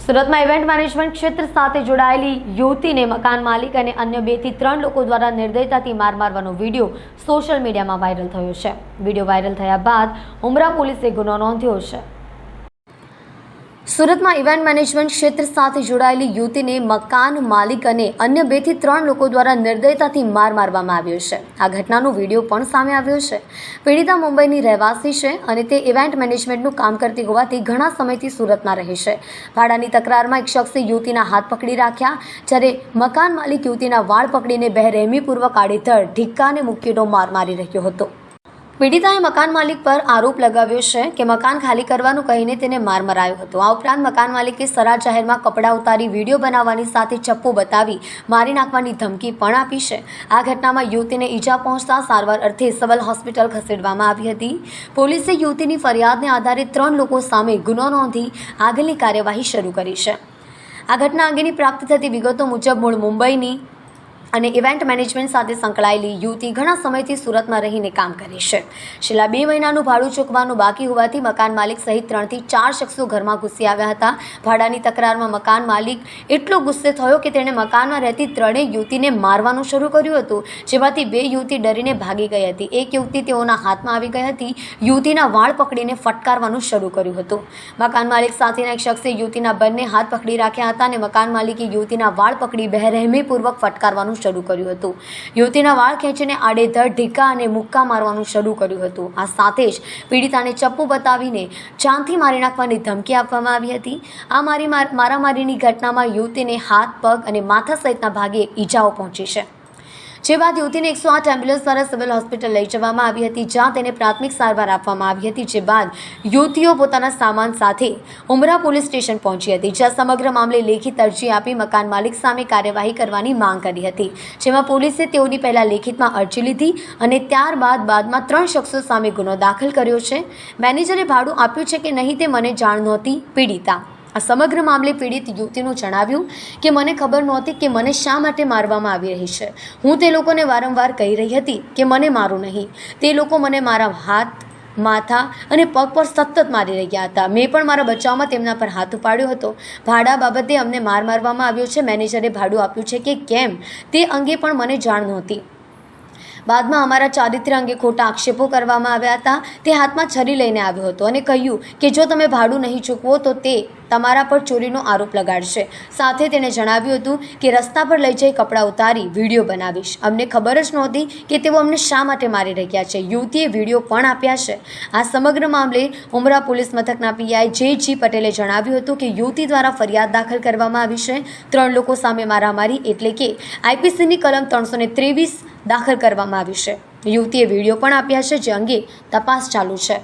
સુરતમાં event management ક્ષેત્ર સાથે જોડાયેલી યુવતીને મકાન માલિક અને અન્ય 2 થી 3 લોકો દ્વારા નિર્દયતાથી માર મારવાનો વિડીયો સોશિયલ મીડિયામાં વાયરલ થયો છે। વિડીયો વાયરલ થયા બાદ ઉમરા પોલીસે ગુનો નોંધ્યો છે। સુરતમાં ઇવેન્ટ મેનેજમેન્ટ ક્ષેત્ર સાથે જોડાયેલી યુવતીને મકાન માલિક અને અન્ય 2 થી 3 લોકો દ્વારા નિર્દયતાથી માર મારવામાં આવ્યો છે। આ ઘટનાનો વિડીયો પણ સામે આવ્યો છે। પીડિતા મુંબઈની રહેવાસી છે અને તે ઇવેન્ટ મેનેજમેન્ટનું કામ કરતી હોવાથી ઘણા સમયથી સુરતમાં રહે છે। ભાડાની તકરારમાં એક શખ્સે યુવતીના હાથ પકડી રાખ્યા, જ્યારે મકાન માલિક યુવતીના વાળ પકડીને બેરહેમીપૂર્વક આડેધડ ઢીક્કા અને મુક્કીનો માર મારી રહ્યો હતો। પીડિતાએ મકાન માલિક પર આરોપ લગાવ્યો છે કે મકાન ખાલી કરવાનું કહીને તેને માર મરાયો હતો। આ ઉપરાંત મકાન માલિકે સરા જાહેરમાં કપડાં ઉતારી વિડીયો બનાવવાની સાથે ચપ્પુ બતાવી મારી નાખવાની ધમકી પણ આપી છે। આ ઘટનામાં યુવતીને ઈજા પહોંચતા સારવાર અર્થે સિવિલ હોસ્પિટલ ખસેડવામાં આવી હતી। પોલીસે યુવતીની ફરિયાદને આધારે 3 લોકો સામે ગુનો નોંધી આગળની કાર્યવાહી શરૂ કરી છે। આ ઘટના અંગેની પ્રાપ્ત થતી વિગતો મુજબ મૂળ મુંબઈની અને ઇવેન્ટ મેનેજમેન્ટ સાથે સંકળાયેલી યુવતી ઘણા સમયથી સુરતમાં રહીને કામ કરે છે। છેલ્લા 2 મહિનાનું ભાડું ચૂકવવાનું બાકી હોવાથી મકાન માલિક સહિત 3 થી 4 શખ્સો ઘરમાં ઘૂસી આવ્યા હતા। ભાડાની તકરારમાં મકાન માલિક એટલો ગુસ્સે થયો કે તેણે મકાનમાં રહેતી 3 યુવતીને મારવાનું શરૂ કર્યું હતું, જેમાંથી 2 યુવતી ડરીને ભાગી ગઈ હતી। એક યુવતી તેઓના હાથમાં આવી ગઈ હતી। યુવતીના વાળ પકડીને ફટકારવાનું શરૂ કર્યું હતું। મકાન માલિક સાથેના એક શખ્સે યુવતીના બંને હાથ પકડી રાખ્યા હતા અને મકાન માલિકે યુવતીના વાળ પકડી બેરહેમીપૂર્વક ફટકારવાનું શરૂ કર્યું હતું। યુવતીના વાળ ખેંચીને આડેધડ ઢીક્કા અને મુક્કા મારવાનું શરૂ કર્યું હતું। આ સાથે જ પીડિતાને ચપ્પુ બતાવીને જાનથી મારી નાખવાની ધમકી આપવામાં આવી હતી। આ મારામારીની ઘટનામાં યુવતીને હાથ, પગ અને માથા સહિતના ભાગે ઈજાઓ પહોંચી છે, જે બાદ યુવતીને 108 એમ્બ્યુલન્સ દ્વારા સિવિલ હોસ્પિટલ લઈ જવામાં આવી હતી, જ્યાં તેને પ્રાથમિક સારવાર આપવામાં આવી હતી। જે બાદ યુવતીઓ પોતાના સામાન સાથે ઉમરા પોલીસ સ્ટેશન પહોંચી હતી, જ્યાં સમગ્ર મામલે લેખિત અરજી આપી મકાન માલિક સામે કાર્યવાહી કરવાની માંગ કરી હતી, જેમાં પોલીસે તેઓની પહેલા લેખિતમાં અરજી લીધી અને બાદમાં 3 શખ્સો સામે ગુનો દાખલ કર્યો છે। મેનેજરે ભાડું આપ્યું છે કે નહીં તે મને જાણ નહોતી। પીડિતા આ સમગ્ર મામલે પીડિત યુવતીનું જણાવ્યું કે મને ખબર નહોતી કે મને શા માટે મારવામાં આવી રહી છે। હું તે લોકોને વારંવાર કહી રહી હતી કે મને મારું નહીં। તે લોકો મને મારા હાથ, માથા અને પગ પર સતત મારી રહ્યા હતા। મેં પણ મારા બચાવમાં તેમના પર હાથ ઉપાડ્યો હતો। ભાડા બાબતે અમને મારવામાં આવ્યો છે। મેનેજરે ભાડું આપ્યું છે કે કેમ તે અંગે પણ મને જાણ નહોતી। બાદમાં અમારા ચારિત્ર્ય અંગે ખોટા આક્ષેપો કરવામાં આવ્યા હતા। તે હાથમાં છરી લઈને આવ્યો હતો અને કહ્યું કે જો તમે ભાડું નહીં ચૂકવો તો તે તમારા પર ચોરીનો આરોપ લગાડશે। સાથે તેણે જણાવ્યું હતું કે રસ્તા પર લઈ જઈ કપડાં ઉતારી વિડીયો બનાવીશ। અમને ખબર જ નહોતી કે તેઓ અમને શા માટે મારી રહ્યા છે। યુવતીએ વિડીયો પણ આપ્યા છે। આ સમગ્ર મામલે ઉમરા પોલીસ મથકના પીઆઈ જે પટેલે જણાવ્યું હતું કે યુવતી દ્વારા ફરિયાદ દાખલ કરવામાં આવી છે। 3 લોકો સામે મારામારી એટલે કે આઈપીસીની કલમ 323 દાખલ કરવામાં આવી છે। યુવતીએ વિડીયો પણ આપ્યા છે, જે અંગે તપાસ ચાલુ છે।